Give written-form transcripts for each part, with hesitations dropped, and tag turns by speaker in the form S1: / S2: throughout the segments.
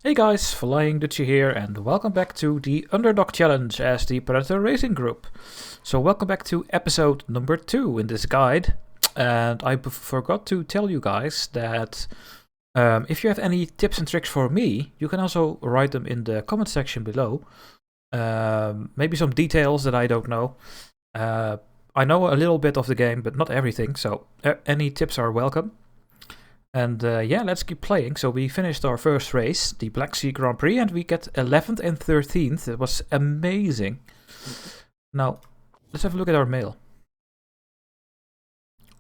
S1: Hey guys, Flying Dutchie here, and welcome back to the Underdog Challenge as the Predator Racing Group. So welcome back to episode number 2 in this guide. And I forgot to tell you guys that if you have any tips and tricks for me, you can also write them in the comment section below. Maybe some details that I don't know. I know a little bit of the game, but not everything, so any tips are welcome. And yeah, let's keep playing. So we finished our first race, the Black Sea Grand Prix, and we get 11th and 13th. It was amazing. Now, let's have a look at our mail.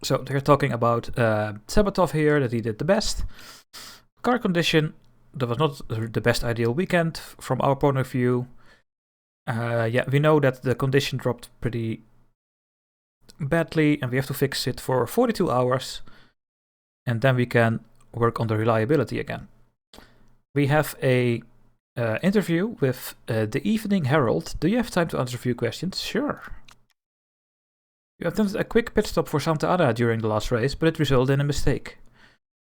S1: So they're talking about Sabatov here, that he did the best. Car condition, that was not the best ideal weekend from our point of view. Yeah, we know that the condition dropped pretty badly, and we have to fix it for 42 hours. And then we can work on the reliability again. We have a interview with the Evening Herald. Do you have time to answer a few questions? Sure. You attempted a quick pit stop for Santa Ana during the last race, but it resulted in a mistake.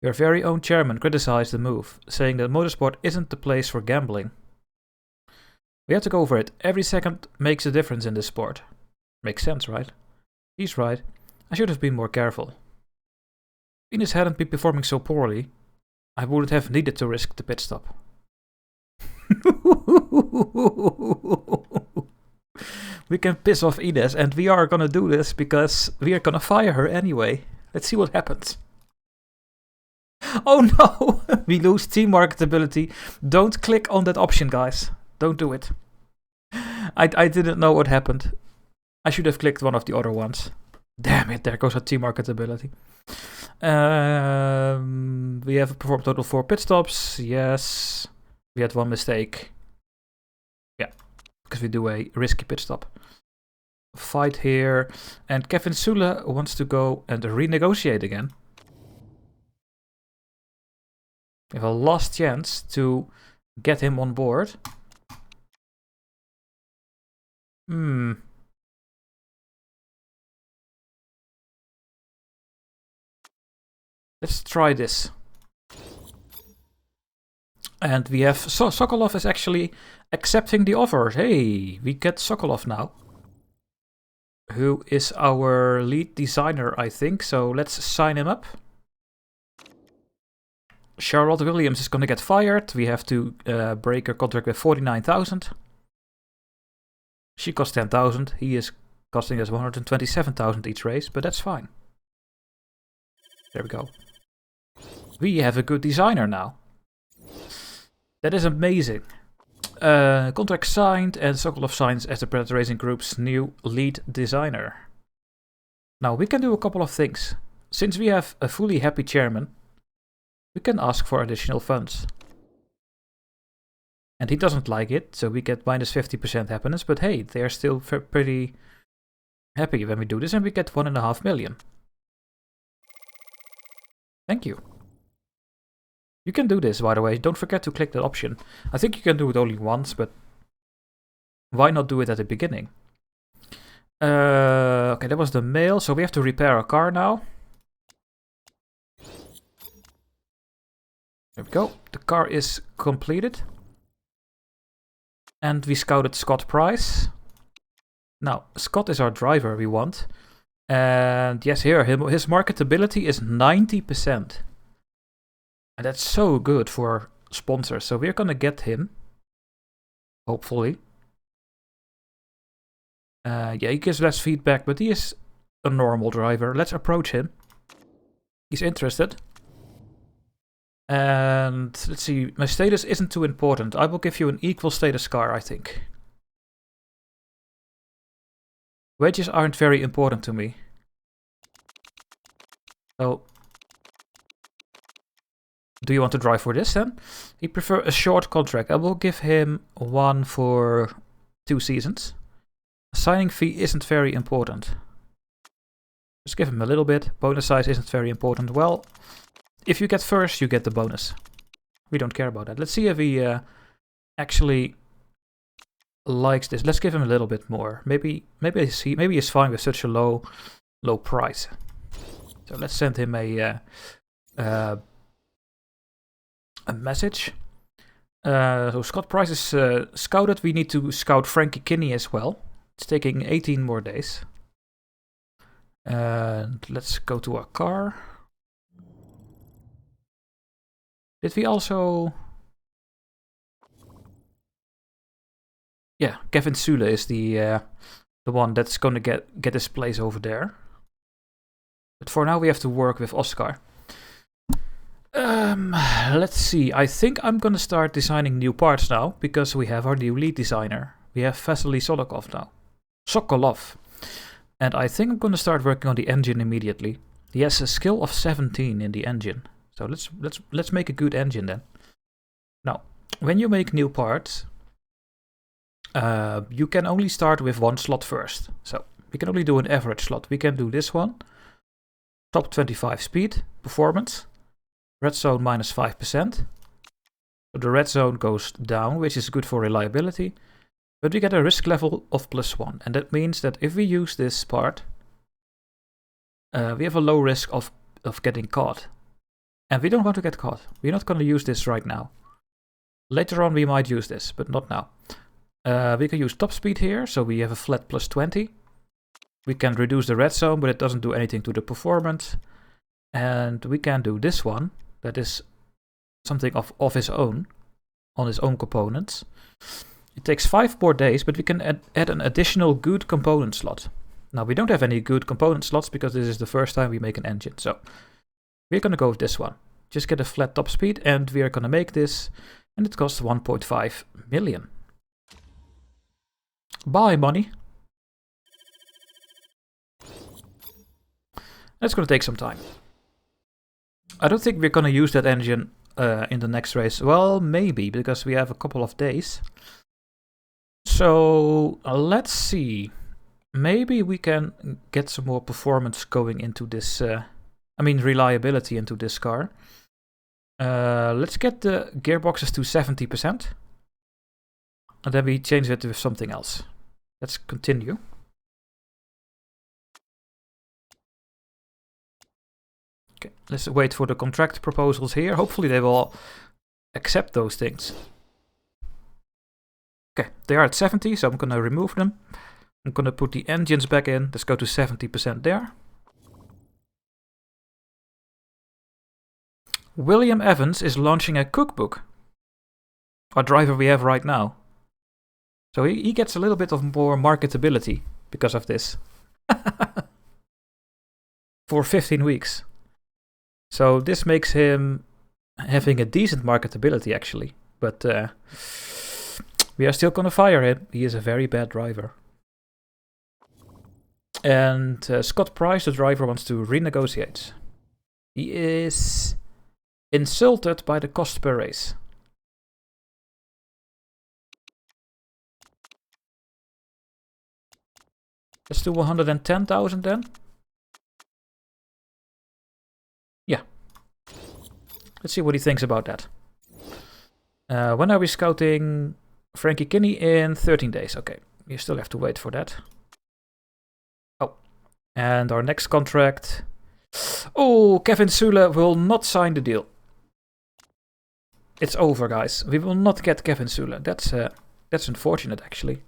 S1: Your very own chairman criticized the move, saying that motorsport isn't the place for gambling. We have to go over it. Every second makes a difference in this sport. Makes sense, right? He's right. I should have been more careful. Venus hadn't been performing so poorly, I wouldn't have needed to risk the pit stop. We can piss off Ines, and we are gonna do this because we are gonna fire her anyway. Let's see what happens. Oh no! We lose team marketability. Don't click on that option, guys. Don't do it. I didn't know what happened. I should have clicked one of the other ones. Damn it, there goes our team marketability. We have performed total 4 pit stops. Yes. We had one mistake. Yeah, because we do a risky pit stop. Fight here. And Kevin Sula wants to go and renegotiate again. We have a last chance to get him on board. Let's try this. And we have Sokolov is actually accepting the offer. Hey, we get Sokolov now. Who is our lead designer, I think. So let's sign him up. Charlotte Williams is going to get fired. We have to break her contract with 49,000. She costs 10,000. He is costing us 127,000 each race, but that's fine. There we go. We have a good designer now. That is amazing. Contract signed, and Sokolov signs as the Predator Racing Group's new lead designer. Now we can do a couple of things. Since we have a fully happy chairman, we can ask for additional funds. And he doesn't like it, so we get minus 50% happiness, but hey, they're still pretty happy when we do this, and we get 1.5 million. Thank you. You can do this, by the way. Don't forget to click that option. I think you can do it only once, but why not do it at the beginning? Okay, that was the mail. So we have to repair our car now. There we go. The car is completed. And we scouted Scott Price. Now, Scott is our driver we want. And yes, here, his marketability is 90%. And that's so good for sponsors. So we're gonna get him. Hopefully. Yeah, he gives less feedback, but he is a normal driver. Let's approach him. He's interested. And let's see, my status isn't too important. I will give you an equal status car, I think. Wages aren't very important to me. So, do you want to drive for this then? He prefers a short contract. I will give him one for 2 seasons. Signing fee isn't very important. Just give him a little bit. Bonus size isn't very important. Well, if you get first, you get the bonus. We don't care about that. Let's see if he actually likes this. Let's give him a little bit more. Maybe he's fine with such a low price. So let's send him a message. So Scott Price is scouted. We need to scout Frankie Kinney as well. It's taking 18 more days. And let's go to our car. Did we also... Yeah, Kevin Sule is the one that's going to get his place over there. But for now we have to work with Oscar. Let's see. I think I'm going to start designing new parts now, because we have our new lead designer. We have Vasily Sokolov now. Sokolov. And I think I'm going to start working on the engine immediately. He has a skill of 17 in the engine. So let's make a good engine then. Now, when you make new parts, you can only start with one slot first. So we can only do an average slot. We can do this one. Top 25 speed, performance. Red zone minus 5%. So the red zone goes down, which is good for reliability. But we get a risk level of +1. And that means that if we use this part, we have a low risk of getting caught. And we don't want to get caught. We're not going to use this right now. Later on we might use this, but not now. We can use top speed here, so we have a flat +20. We can reduce the red zone, but it doesn't do anything to the performance. And we can do this one, that is something of his own, on his own components. It takes 5 more days, but we can add an additional good component slot. Now, we don't have any good component slots because this is the first time we make an engine. So we're going to go with this one. Just get a flat top speed, and we are going to make this, and it costs 1.5 million. Bye, money. That's going to take some time. I don't think we're going to use that engine in the next race. Well, maybe, because we have a couple of days. So let's see. Maybe we can get some more performance going into this, reliability into this car. Let's get the gearboxes to 70%. And then we change it with something else. Let's continue. Okay, let's wait for the contract proposals here. Hopefully they will accept those things. Okay, they are at 70, so I'm going to remove them. I'm going to put the engines back in. Let's go to 70% there. William Evans is launching a cookbook. Our driver we have right now. So he gets a little bit of more marketability because of this. For 15 weeks. So this makes him having a decent marketability actually. But we are still going to fire him. He is a very bad driver. And Scott Price, the driver, wants to renegotiate. He is insulted by the cost per race. Let's do 110,000 then. Yeah. Let's see what he thinks about that. When are we scouting Frankie Kinney? In 13 days. Okay, you still have to wait for that. Oh, and our next contract. Oh, Kevin Sule will not sign the deal. It's over, guys. We will not get Kevin Sule. That's unfortunate, actually.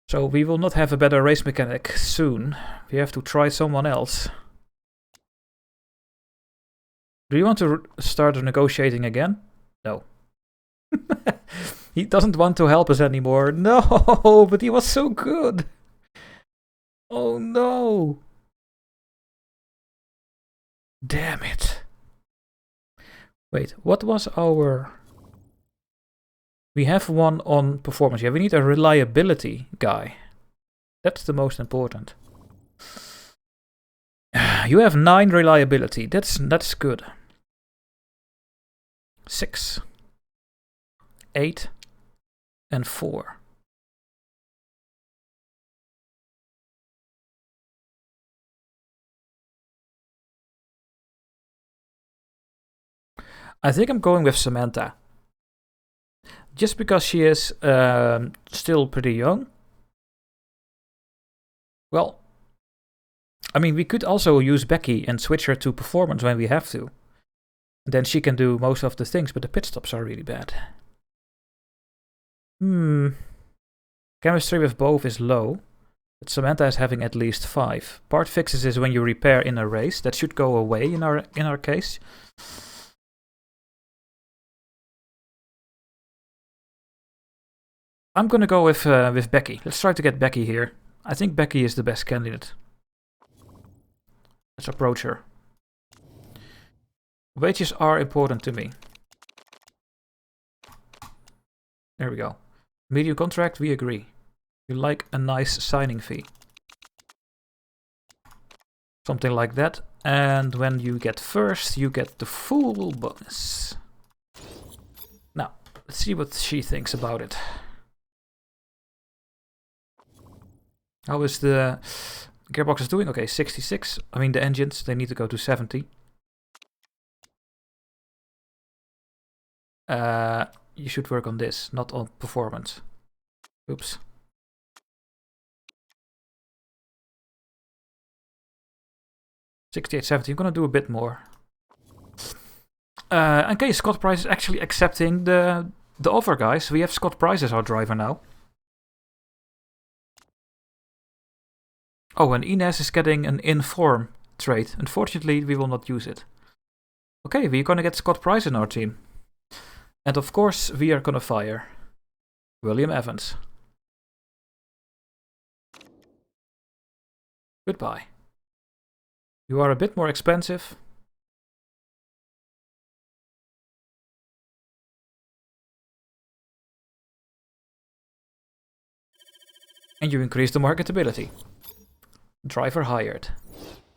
S1: So we will not have a better race mechanic soon. We have to try someone else. Do you want to start negotiating again? No. He doesn't want to help us anymore. No, but he was so good. Oh no. Damn it. Wait, what was our... We have one on performance. Yeah, we need a reliability guy. That's the most important. You have 9 reliability. That's good. 6, 8, and 4. I think I'm going with Samantha. Just because she is still pretty young. Well, I mean, we could also use Becky and switch her to performance when we have to. Then she can do most of the things, but the pit stops are really bad. Chemistry with both is low, but Samantha is having at least 5. Part fixes is when you repair in a race. That should go away in our case. I'm gonna go with Becky. Let's try to get Becky here. I think Becky is the best candidate. Let's approach her. Wages are important to me. There we go. Medium contract, we agree. You like a nice signing fee. Something like that. And when you get first, you get the full bonus. Now, let's see what she thinks about it. How is the gearbox is doing? Okay, 66. I mean, the engines, they need to go to 70. You should work on this, not on performance. Oops. $68.70. I'm gonna do a bit more. Okay, Scott Price is actually accepting the offer, guys. We have Scott Price as our driver now. Oh, and Ines is getting an inform trait. Unfortunately, we will not use it. Okay, we're gonna get Scott Price in our team. And of course, we are gonna fire William Evans. Goodbye. You are a bit more expensive. And you increase the marketability. Driver hired.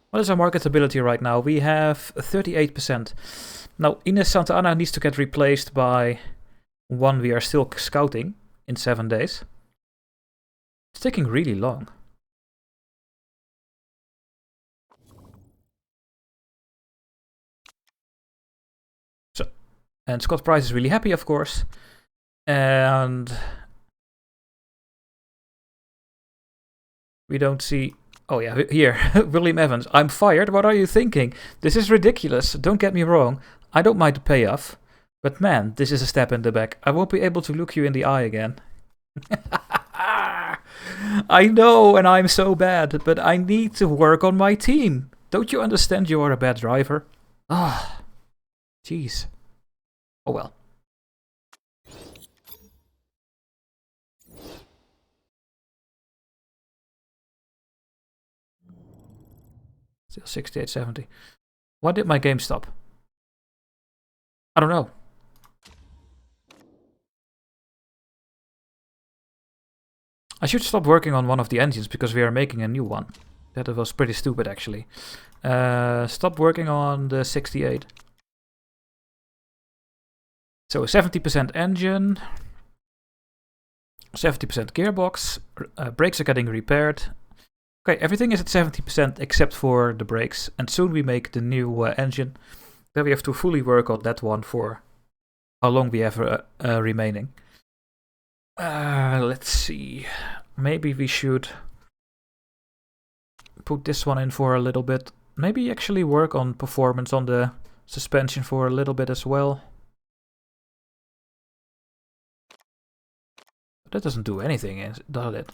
S1: What is our marketability right now? We have 38%. Now, Ines Santa Ana needs to get replaced by one we are still scouting in 7 days. It's taking really long. So, and Scott Price is really happy, of course. And we don't see... Oh yeah, here, William Evans. I'm fired. What are you thinking? This is ridiculous. Don't get me wrong. I don't mind the payoff. But man, this is a step in the back. I won't be able to look you in the eye again. I know, and I'm so bad, but I need to work on my team. Don't you understand you are a bad driver? Ah, jeez. Oh well. Still 68.70. Why did my game stop? I don't know. I should stop working on one of the engines because we are making a new one. That was pretty stupid actually. Stop working on the 68. So 70% engine, 70% gearbox, brakes are getting repaired. Okay, everything is at 70% except for the brakes, and soon we make the new engine. Then we have to fully work on that one for how long we have remaining. Let's see. Maybe we should put this one in for a little bit. Maybe actually work on performance on the suspension for a little bit as well. That doesn't do anything, does it?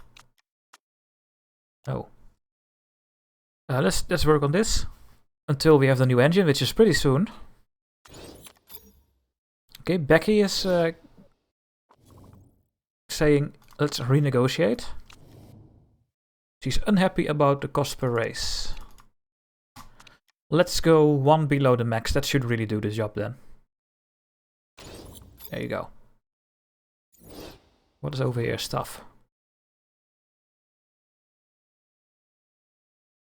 S1: No. Let's work on this until we have the new engine, which is pretty soon. Okay, Becky is saying let's renegotiate. She's unhappy about the cost per race. Let's go 1 below the max. That should really do the job then. There you go. What is over here? Stuff.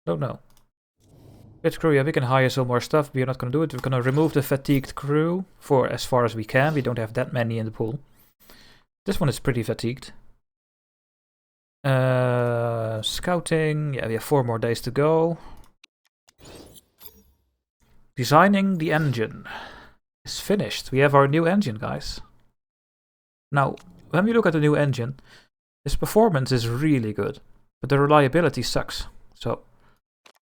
S1: Don't know. Pit crew, yeah, we can hire some more stuff. We are not going to do it. We're going to remove the fatigued crew for as far as we can. We don't have that many in the pool. This one is pretty fatigued. Scouting. Yeah, we have 4 more days to go. Designing the engine is finished. We have our new engine, guys. Now, when we look at the new engine, this performance is really good, but the reliability sucks. So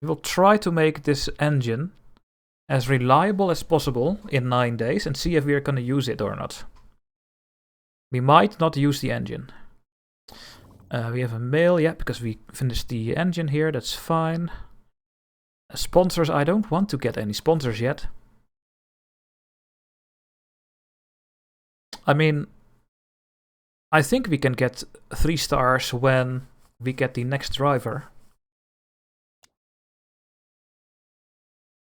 S1: we will try to make this engine as reliable as possible in 9 days and see if we're gonna use it or not. We might not use the engine. We have a mail, yeah, because we finished the engine here, that's fine. Sponsors, I don't want to get any sponsors yet. I mean, I think we can get 3 stars when we get the next driver.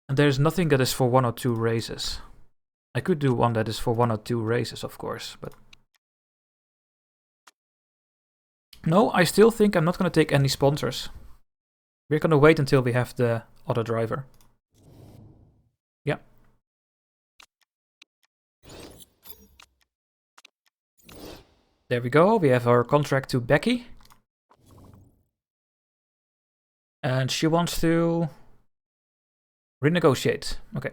S1: And there's nothing that is for 1 or 2 races. I could do one that is for 1 or 2 races, of course, but... No, I still think I'm not going to take any sponsors. We're going to wait until we have the other driver. Yeah. There we go, we have our contract to Becky. And she wants to renegotiate. Okay.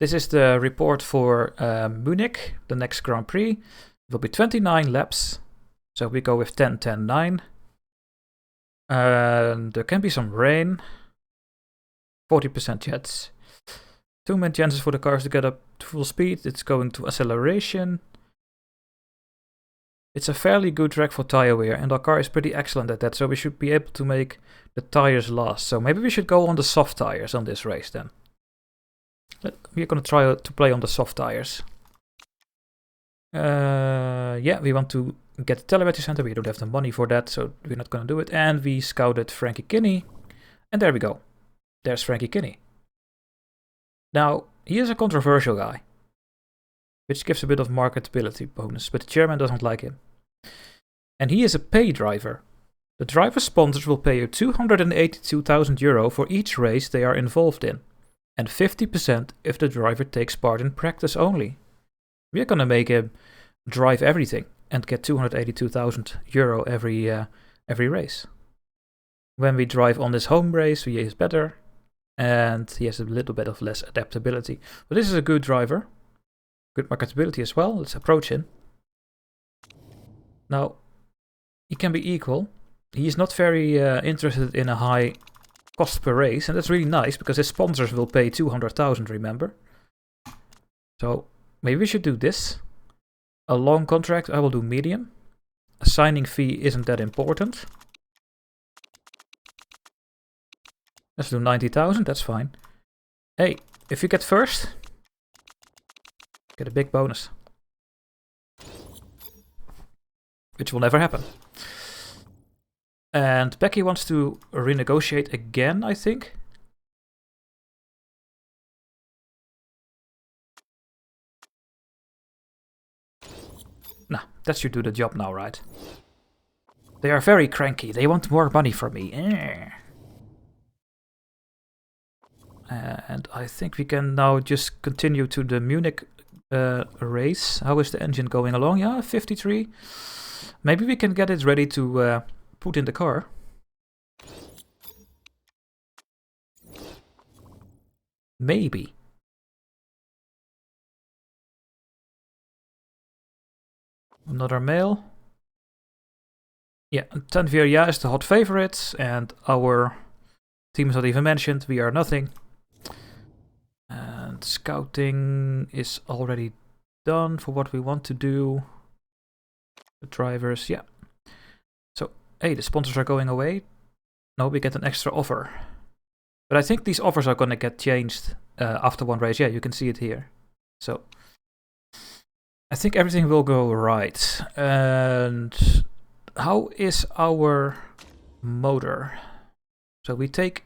S1: This is the report for Munich, the next Grand Prix. It will be 29 laps. So we go with 10, 10, 9. And there can be some rain. 40% chance. 2 min chances for the cars to get up to full speed. It's going to acceleration. It's a fairly good track for tire wear, and our car is pretty excellent at that, so we should be able to make the tires last. So maybe we should go on the soft tires on this race then. We're going to try to play on the soft tires. Yeah, we want to get the telemetry center. We don't have the money for that, so we're not going to do it. And we scouted Frankie Kinney. And there we go. There's Frankie Kinney. Now, he is a controversial guy, which gives a bit of marketability bonus, but the chairman doesn't like him. And he is a pay driver. The driver sponsors will pay you €282,000 for each race they are involved in, and 50% if the driver takes part in practice only. We are going to make him drive everything and get €282,000 every race. When we drive on this home race, he is better, and he has a little bit of less adaptability. But this is a good driver. Good marketability as well. Let's approach him. Now, he can be equal. He is not very interested in a high cost per race, and that's really nice because his sponsors will pay 200,000, remember? So maybe we should do this. A long contract, I will do medium. A signing fee isn't that important. Let's do 90,000, that's fine. Hey, if you get first, get a big bonus. Which will never happen. And Becky wants to renegotiate again, I think. Nah, that should do the job now, right? They are very cranky. They want more money from me. And I think we can now just continue to the Munich race. How is the engine going along? Yeah, 53. Maybe we can get it ready to put in the car. Maybe. Another mail. Yeah, Tanveria is the hot favorite, and our team is not even mentioned. We are nothing. And scouting is already done for what we want to do. The drivers, yeah. So, hey, the sponsors are going away. No, we get an extra offer. But I think these offers are going to get changed after one race. Yeah, you can see it here. So, I think everything will go right. And how is our motor? So we take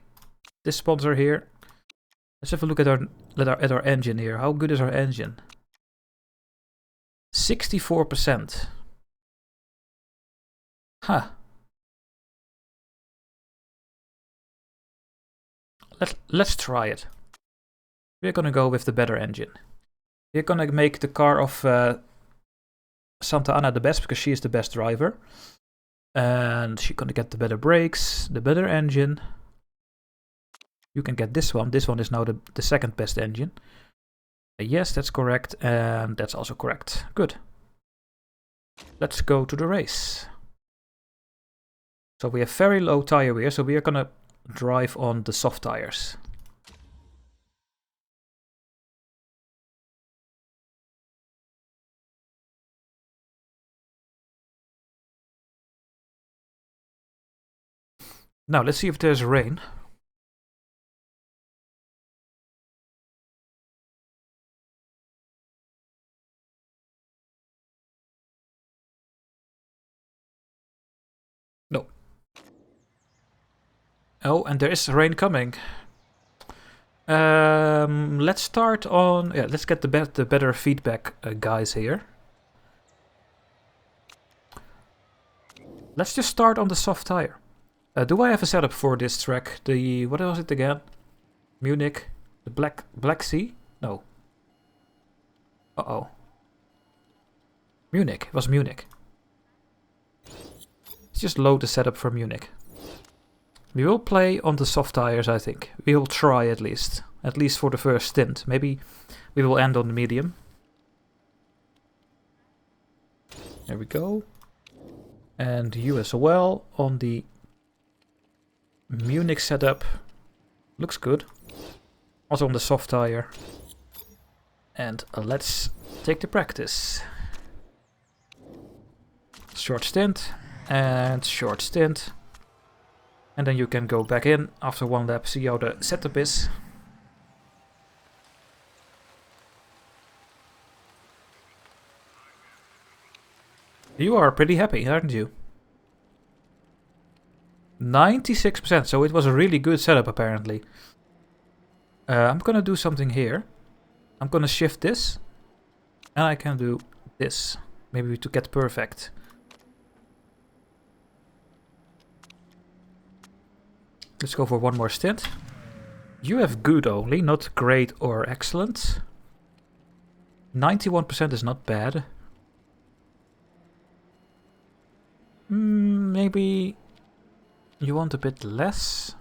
S1: this sponsor here. Let's have a look at our engine here. How good is our engine? 64%. Huh. Let's try it. We're gonna go with the better engine. We're gonna make the car of Santa Ana the best because she is the best driver. And she's gonna get the better brakes, the better engine. You can get this one. This one is now the second best engine. Yes, that's correct. And that's also correct. Good. Let's go to the race. So we have very low tire wear, so we are gonna drive on the soft tires. Now let's see if there's rain. No. Oh, and there is rain coming. Let's start on... Yeah, let's get the better feedback guys here. Let's just start on the soft tire. Do I have a setup for this track? The... What was it again? Munich? The Black Sea? No. Uh-oh. Munich. It was Munich. Let's just load the setup for Munich. We will play on the soft tires, I think. We will try at least. At least for the first stint. Maybe we will end on the medium. There we go. And you as well on the Munich setup. Looks good. Also on the soft tire. And let's take the practice. Short stint. And short stint. And then you can go back in after one lap, see how the setup is. You are pretty happy, aren't you? 96%, so it was a really good setup apparently. I'm gonna do something here. I'm gonna shift this. And I can do this. Maybe to get perfect. Let's go for one more stint. You have good only, not great or excellent. 91% is not bad. Maybe you want a bit less.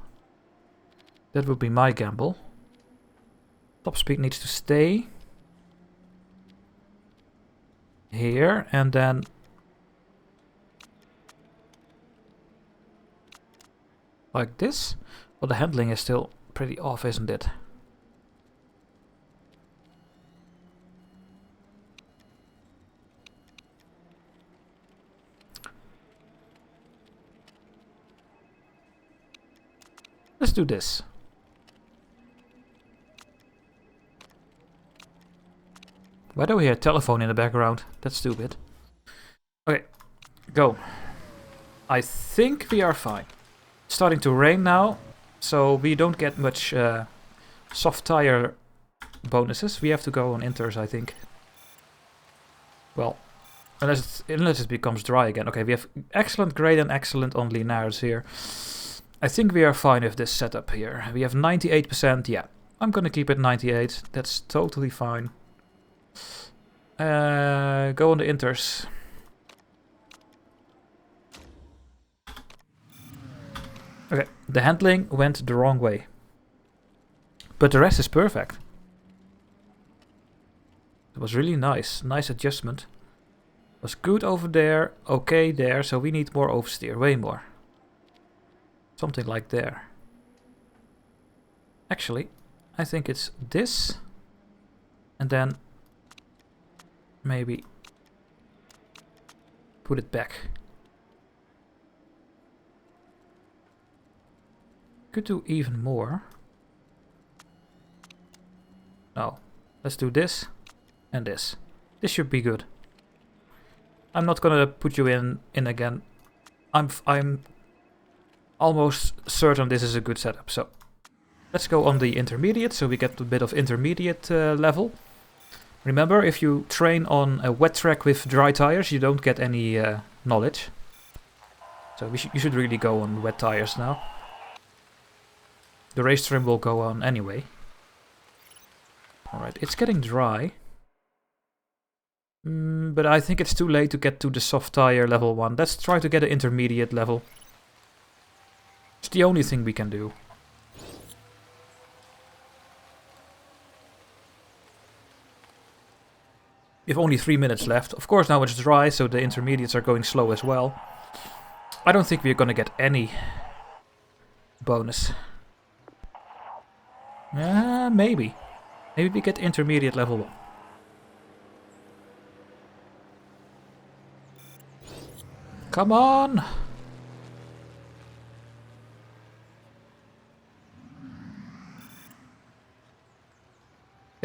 S1: That would be my gamble. Top speed needs to stay here, and then like this. Well, the handling is still pretty off, isn't it? Let's do this. Why do we hear a telephone in the background? That's stupid. Okay, go. I think we are fine. It's starting to rain now, so we don't get much soft tire bonuses. We have to go on inters, I think. Well, unless it becomes dry again. Okay, we have excellent, great, and excellent on linears here. I think we are fine with this setup here. We have 98%, yeah. I'm gonna keep it 98. That's totally fine. Go on the inters. Okay, the handling went the wrong way. But the rest is perfect. It was really nice. Nice adjustment. Was good over there, okay there, so we need more oversteer, way more. Something like there. Actually, I think it's this. And then maybe put it back. Could do even more. No. Let's do this and this. This should be good. I'm not gonna put you in again. I'm almost certain this is a good setup. So let's go on the intermediate, so we get a bit of intermediate level. Remember, if you train on a wet track with dry tires, you don't get any knowledge. So you should really go on wet tires now. The race trim will go on anyway. Alright, it's getting dry. But I think it's too late to get to the soft tire level 1. Let's try to get an intermediate level. It's the only thing we can do. We have only 3 minutes left. Of course now it's dry, so the intermediates are going slow as well. I don't think we're gonna get any bonus. Maybe. Maybe we get intermediate level 1. Come on!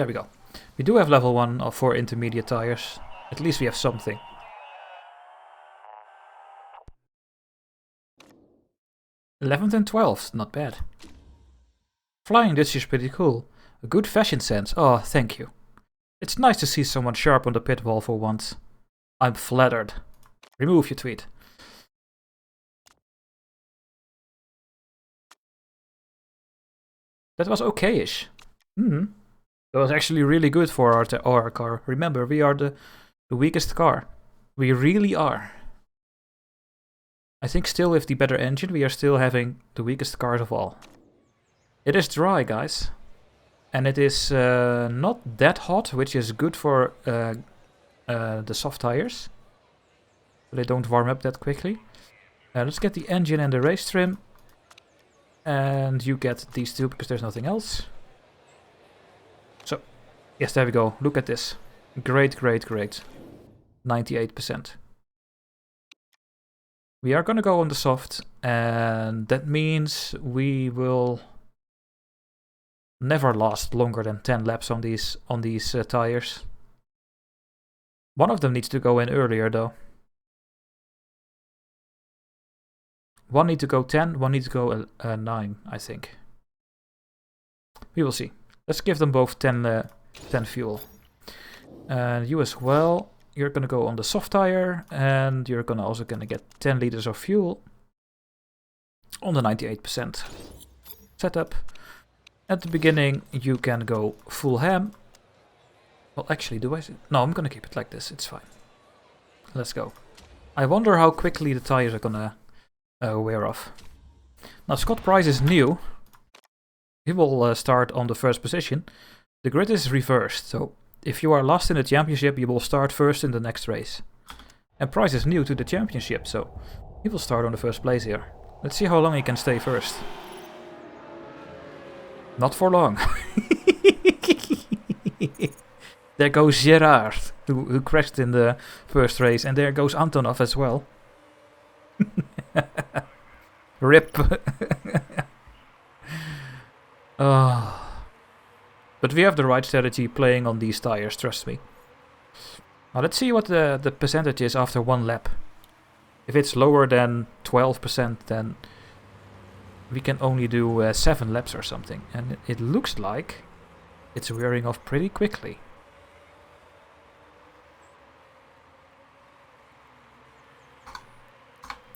S1: There we go. We do have level 1 for intermediate tires. At least we have something. '11th and 12th, not bad. Flying this is pretty cool. A good fashion sense. Oh, thank you. It's nice to see someone sharp on the pit wall for once. I'm flattered. Remove your tweet. That was okay-ish. That was actually really good for our car. Remember, we are the weakest car. We really are. I think still with the better engine, we are still having the weakest cars of all. It is dry, guys. And it is not that hot, which is good for the soft tires. So they don't warm up that quickly. Let's get the engine and the race trim. And you get these two because there's nothing else. So, yes, there we go. Look at this. Great, great, great. 98%. We are going to go on the soft, and that means we will never last longer than 10 laps on these tires. One of them needs to go in earlier, though. One need to go 10, one need to go 9, I think. We will see. Let's give them both 10 fuel. And you as well. You're gonna go on the soft tire, and you're also gonna get 10 liters of fuel on the 98% setup. At the beginning, you can go full ham. Well, actually, no, I'm gonna keep it like this. It's fine. Let's go. I wonder how quickly the tires are gonna wear off. Now, Scott Price is new. He will start on the first position. The grid is reversed, so if you are last in the championship, you will start first in the next race. And Price is new to the championship, so he will start on the first place here. Let's see how long he can stay first. Not for long. There goes Gerard, who crashed in the first race, and there goes Antonov as well. RIP. But we have the right strategy playing on these tires, trust me. Now let's see what the percentage is after one lap. If it's lower than 12%, then we can only do 7 laps or something. And it looks like it's wearing off pretty quickly.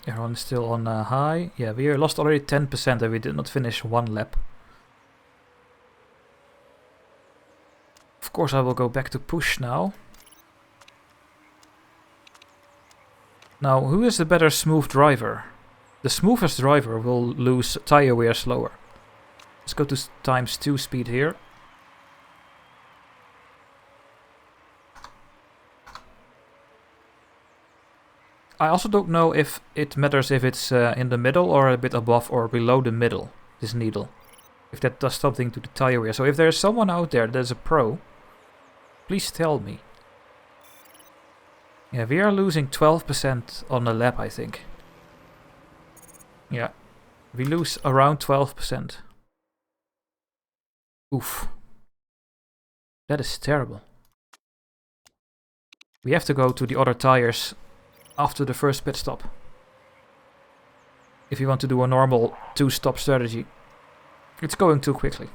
S1: Everyone's still on high. Yeah, we lost already 10% and we did not finish one lap. Of course, I will go back to push now. Now, who is the better smooth driver? The smoothest driver will lose tire wear slower. Let's go to ×2 speed here. I also don't know if it matters if it's in the middle or a bit above or below the middle, this needle. If that does something to the tire wear. So if there's someone out there that's a pro, please tell me. Yeah, we are losing 12% on the lap, I think. Yeah, we lose around 12%. Oof. That is terrible. We have to go to the other tires after the first pit stop. If you want to do a normal 2-stop strategy. It's going too quickly.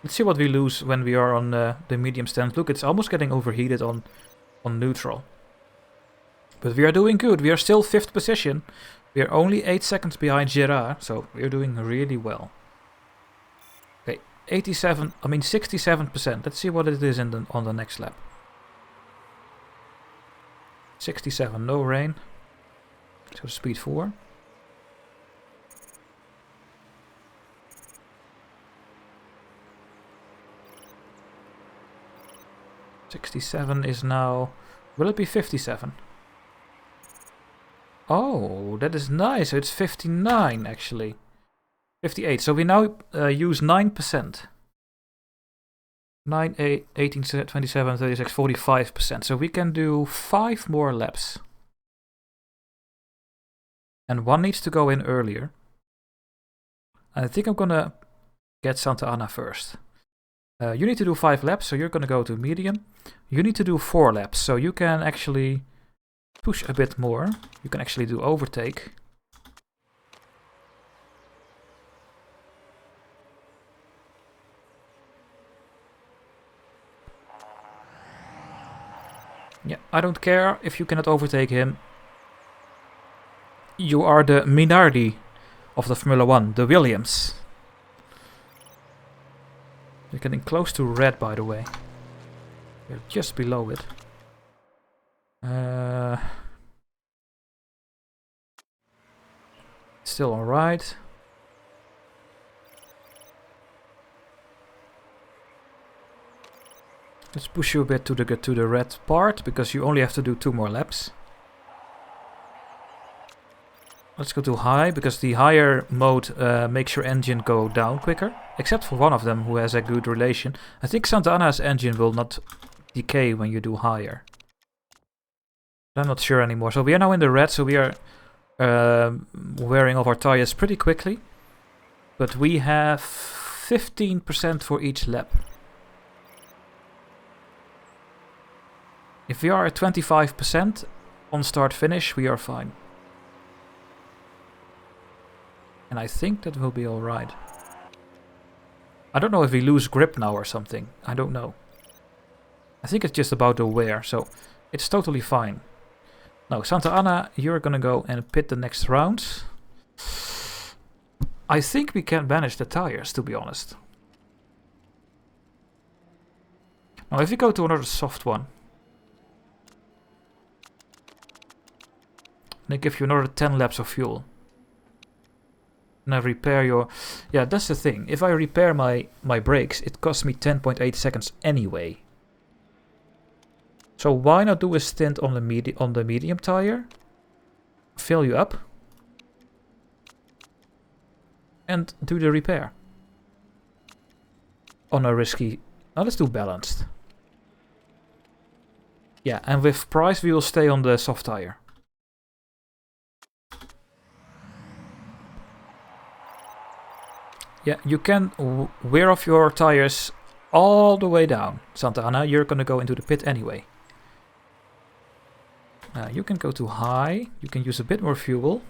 S1: Let's see what we lose when we are on the medium stand. Look, it's almost getting overheated on neutral. But we are doing good. We are still 5th position. We are only 8 seconds behind Gerard, so we are doing really well. Okay, 67%. Let's see what it is on the next lap. 67, no rain. Let's go to speed 4. '67 is now... Will it be 57? Oh, that is nice. So it's 59 actually. 58. So we now use 9%. 9, 8, 18, 27, 36, 45%. So we can do 5 more laps. And one needs to go in earlier. I think I'm gonna get Santa Ana first. You need to do 5 laps, so you're gonna go to medium. You need to do 4 laps, so you can actually push a bit more. You can actually do overtake. Yeah, I don't care if you cannot overtake him. You are the Minardi of the Formula 1, the Williams. You're getting close to red, by the way. You're just below it. Still alright. Let's push you a bit to the red part, because you only have to do 2 more laps. Let's go to high, because the higher mode makes your engine go down quicker. Except for one of them who has a good relation. I think Santa Ana's engine will not decay when you do higher. I'm not sure anymore. So we are now in the red, so we are wearing off our tires pretty quickly. But we have 15% for each lap. If we are at 25% on start finish, we are fine. And I think that will be alright. I don't know if we lose grip now or something. I don't know. I think it's just about the wear, so it's totally fine. Now, Santa Ana, you're gonna go and pit the next round. I think we can manage the tires, to be honest. Now, if we go to another soft one, they give you another 10 laps of fuel. And I repair your... Yeah, that's the thing. If I repair my brakes, it costs me 10.8 seconds anyway. So why not do a stint on the medium tire? Fill you up. And do the repair. On a risky... Now let's do balanced. Yeah, and with price we will stay on the soft tire. Yeah, you can wear off your tires all the way down. Santa Ana, you're gonna go into the pit anyway. You can go to high. You can use a bit more fuel.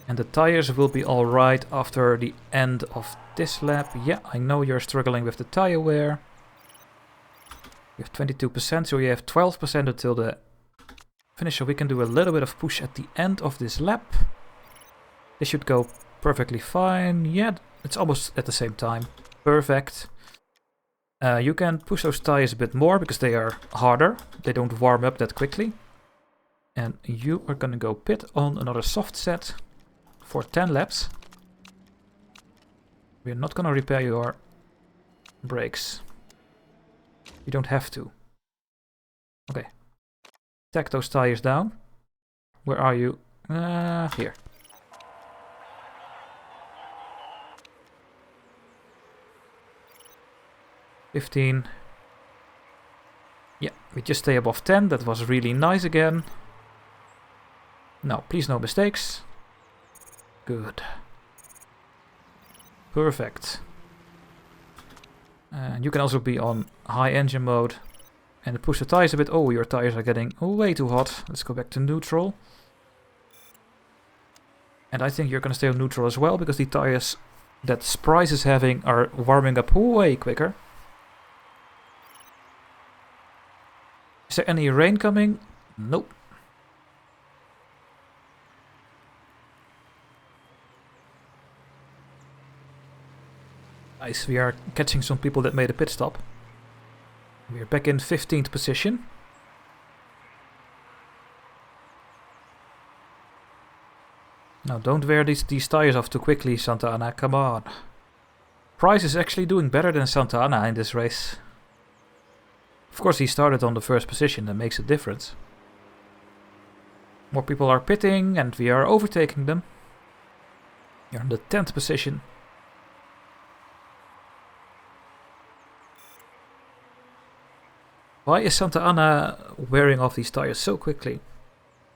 S1: And the tires will be alright after the end of this lap. Yeah, I know you're struggling with the tire wear. You have 22%, so you have 12% until the finish. So we can do a little bit of push at the end of this lap. This should go perfectly fine. Yeah, it's almost at the same time. Perfect. You can push those tires a bit more because they are harder. They don't warm up that quickly. And you are gonna go pit on another soft set for 10 laps. We're not gonna repair your brakes. You don't have to. Okay. Tack those tires down. Where are you? Here. $15. Yeah, we just stay above 10. That was really nice again. No, please no mistakes. Good. Perfect. And you can also be on high engine mode and push the tires a bit. Oh, your tires are getting way too hot. Let's go back to neutral. And I think you're going to stay on neutral as well because the tires that Sprice is having are warming up way quicker. Is there any rain coming? Nope. Nice, we are catching some people that made a pit stop. We are back in 15th position. Now don't wear these tires off too quickly, Santa Ana, come on. Price is actually doing better than Santa Ana in this race. Of course, he started on the first position, that makes a difference. More people are pitting, and we are overtaking them. You're in the 10th position. Why is Santa Ana wearing off these tires so quickly?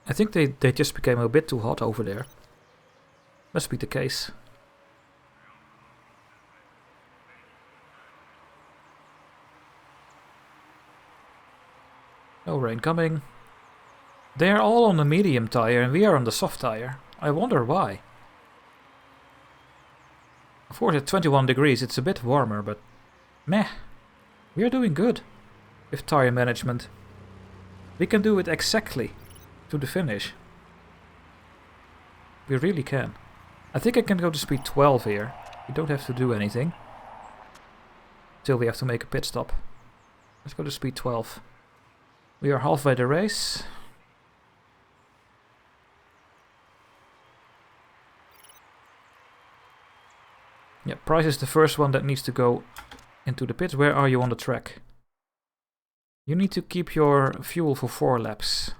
S1: I think they just became a bit too hot over there. Must be the case. No rain coming. They are all on the medium tire and we are on the soft tire. I wonder why. Of course at 21 degrees it's a bit warmer, but meh. We are doing good with tire management. We can do it exactly to the finish. We really can. I think I can go to speed 12 here. We don't have to do anything. Till we have to make a pit stop. Let's go to speed 12. We are halfway the race. Yeah, Price is the first one that needs to go into the pits. Where are you on the track? You need to keep your fuel for 4 laps.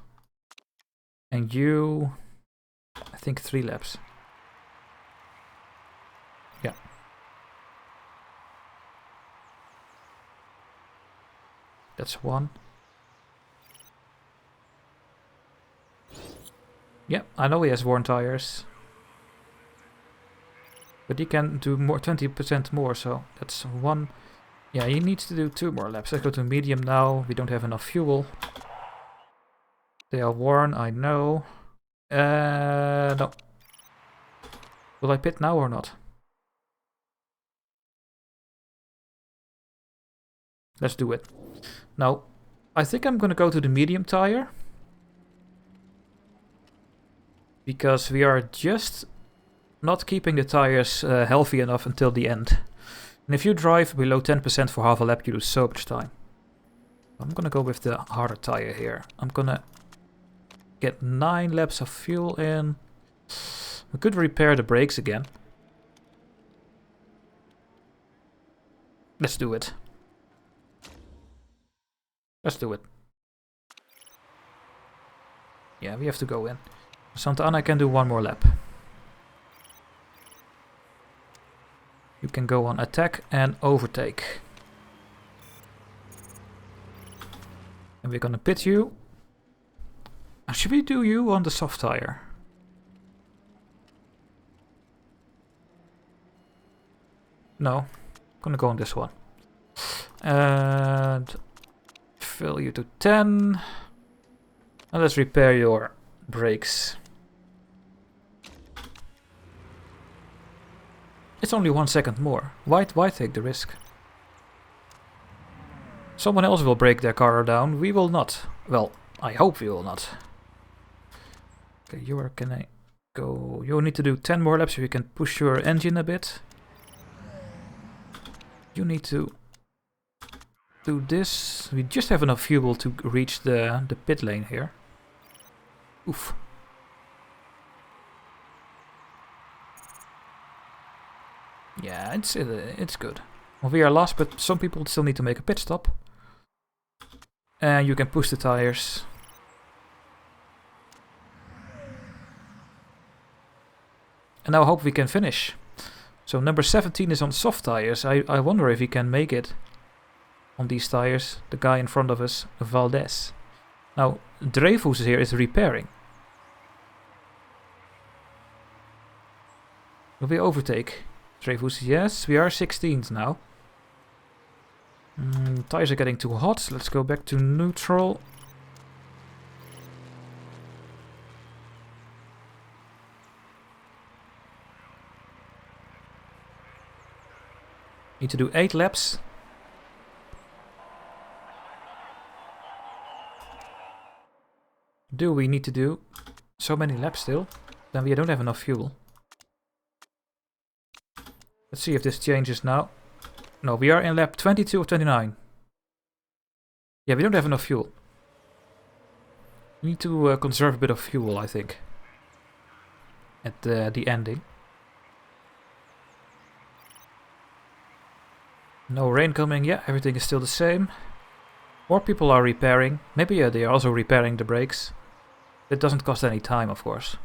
S1: And you... I think 3 laps. Yeah. That's 1. Yeah, I know he has worn tires. But he can do more, 20% more, so that's 1. Yeah, he needs to do 2 more laps. Let's go to medium now. We don't have enough fuel. They are worn, I know. No. Will I pit now or not? Let's do it. Now, I think I'm gonna go to the medium tire. Because we are just not keeping the tires healthy enough until the end. And if you drive below 10% for half a lap, you lose so much time. I'm gonna go with the harder tire here. I'm gonna get 9 laps of fuel in. We could repair the brakes again. Let's do it. Let's do it. Yeah, we have to go in. Santa Ana can do 1 more lap. You can go on attack and overtake. And we're gonna pit you. Should we do you on the soft tire? No, I'm gonna go on this one. And fill you to 10. And let's repair your brakes. It's only 1 second more. Why take the risk? Someone else will break their car down. We will not. Well, I hope we will not. Okay, you can I go? You need to do 10 more laps so you can push your engine a bit. You need to do this. We just have enough fuel to reach the pit lane here. Oof. Yeah, it's good. Well, we are last, but some people still need to make a pit stop. And you can push the tires. And now I hope we can finish. So number 17 is on soft tires. I wonder if he can make it on these tires. The guy in front of us, Valdez. Now, Dreyfus here is repairing. Will we overtake Dreyfus? Yes, we are 16th now. Tires are getting too hot. Let's go back to neutral. Need to do 8 laps. Do we need to do so many laps still? Then we don't have enough fuel. Let's see if this changes now. No, we are in lap 22 of 29. Yeah, we don't have enough fuel. We need to conserve a bit of fuel, I think. At the ending. No rain coming. Yeah, everything is still the same. More people are repairing. Maybe they are also repairing the brakes. It doesn't cost any time, of course.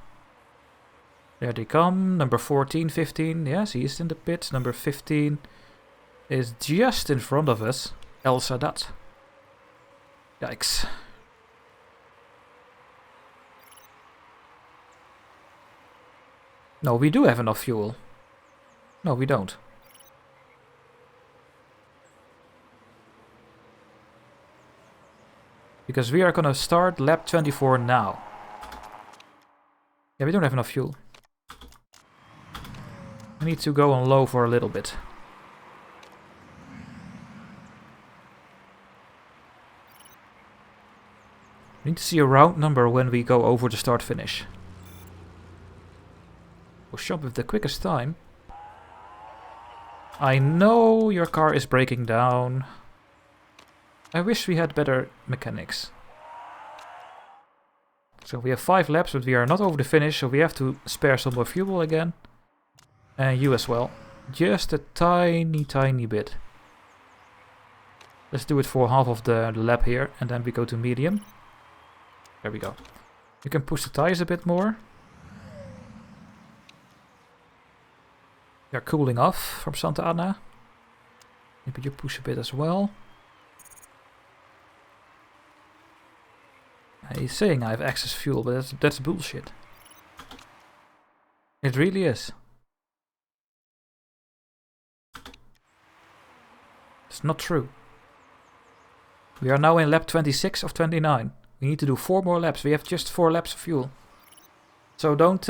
S1: There they come. Number 14, 15. Yes, he is in the pits. Number 15 is just in front of us. El Sadat. Yikes. No, we do have enough fuel. No, we don't. Because we are gonna start lap 24 now. Yeah, we don't have enough fuel. We need to go on low for a little bit. We need to see a round number when we go over the start finish. We'll shop with the quickest time. I know your car is breaking down. I wish we had better mechanics. So we have 5 laps, but we are not over the finish, so we have to spare some more fuel again. And you as well. Just a tiny bit. Let's do it for half of the lap here, and then we go to medium. There we go. You can push the tires a bit more. They're cooling off from Santa Ana. Maybe you push a bit as well. He's saying I have excess fuel, but that's bullshit. It really is. It's not true. We are now in lap 26 of 29. We need to do 4 more laps. We have just 4 laps of fuel. So don't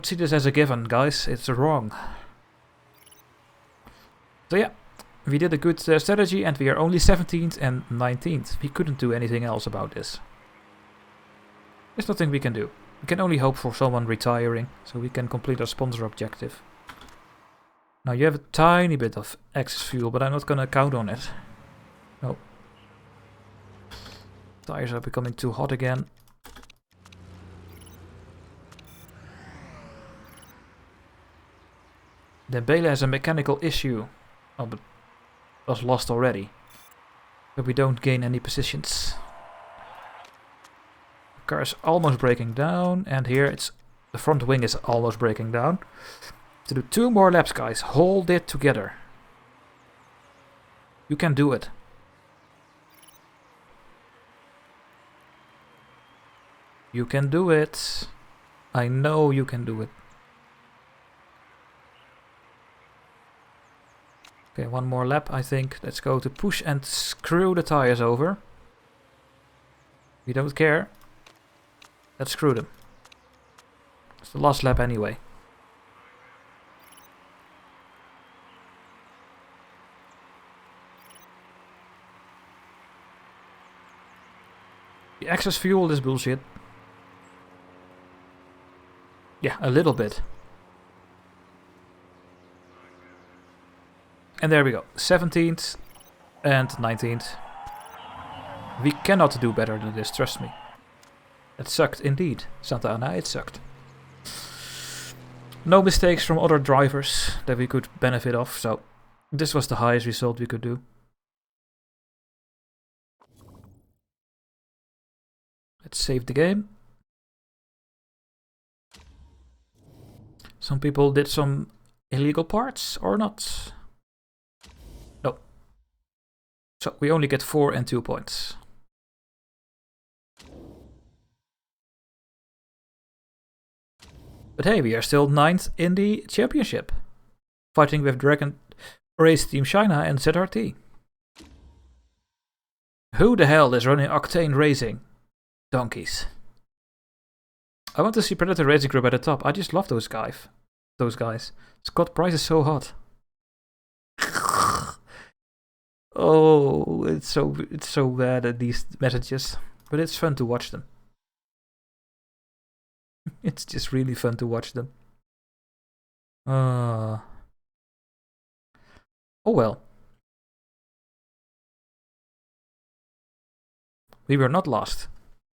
S1: see this as a given, guys. It's wrong. So yeah, we did a good strategy and we are only 17th and 19th. We couldn't do anything else about this. There's nothing we can do. We can only hope for someone retiring so we can complete our sponsor objective. Now you have a tiny bit of excess fuel, but I'm not gonna count on it. No. Tires are becoming too hot again. Dembele has a mechanical issue. Oh, but was lost already. But we don't gain any positions. The car is almost breaking down, and here the front wing is almost breaking down. To do 2 more laps, guys. Hold it together. You can do it. You can do it. I know you can do it. Okay, 1 more lap, I think. Let's go to push and screw the tires over. We don't care. Let's screw them. It's the last lap anyway. The excess fuel is bullshit. Yeah, a little bit. And there we go. 17th and 19th. We cannot do better than this, trust me. It sucked indeed. Santa Ana, it sucked. No mistakes from other drivers that we could benefit of, so this was the highest result we could do. Let's save the game. Some people did some illegal parts or not. No. So we only get 4 and 2 points. But hey, we are still 9th in the championship. Fighting with Dragon Race Team China and ZRT. Who the hell is running Octane Racing? Donkeys. I want to see Predator Racing Group at the top. I just love those guys. Scott Price is so hot. Oh, it's so bad at these messages, but it's fun to watch them. It's just really fun to watch them. Oh well. We were not lost.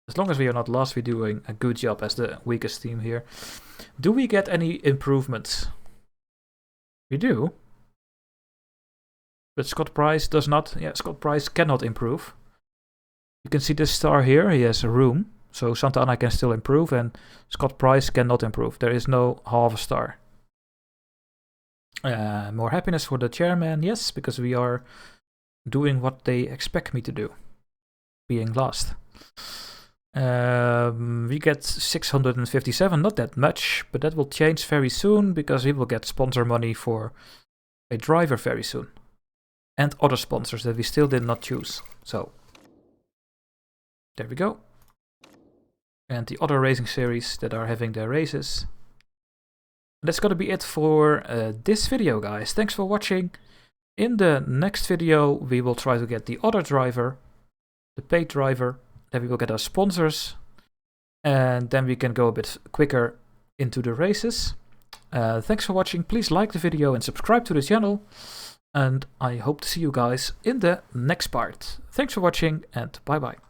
S1: As long as we are not lost, we're doing a good job as the weakest team here. Do we get any improvements? We do. But Scott Price does not. Yeah, Scott Price cannot improve. You can see this star here. He has a room. So Santa Ana can still improve and Scott Price cannot improve. There is no half a star. More happiness for the chairman, yes, because we are doing what they expect me to do. Being last. We get 657, not that much, but that will change very soon because we will get sponsor money for a driver very soon. And other sponsors that we still did not choose. So, there we go. And the other racing series that are having their races. That's gonna be it for this video, guys. Thanks for watching. In the next video, we will try to get the other driver, the paid driver. Then we will get our sponsors. And then we can go a bit quicker into the races. Thanks for watching. Please like the video and subscribe to the channel. And I hope to see you guys in the next part. Thanks for watching and bye bye.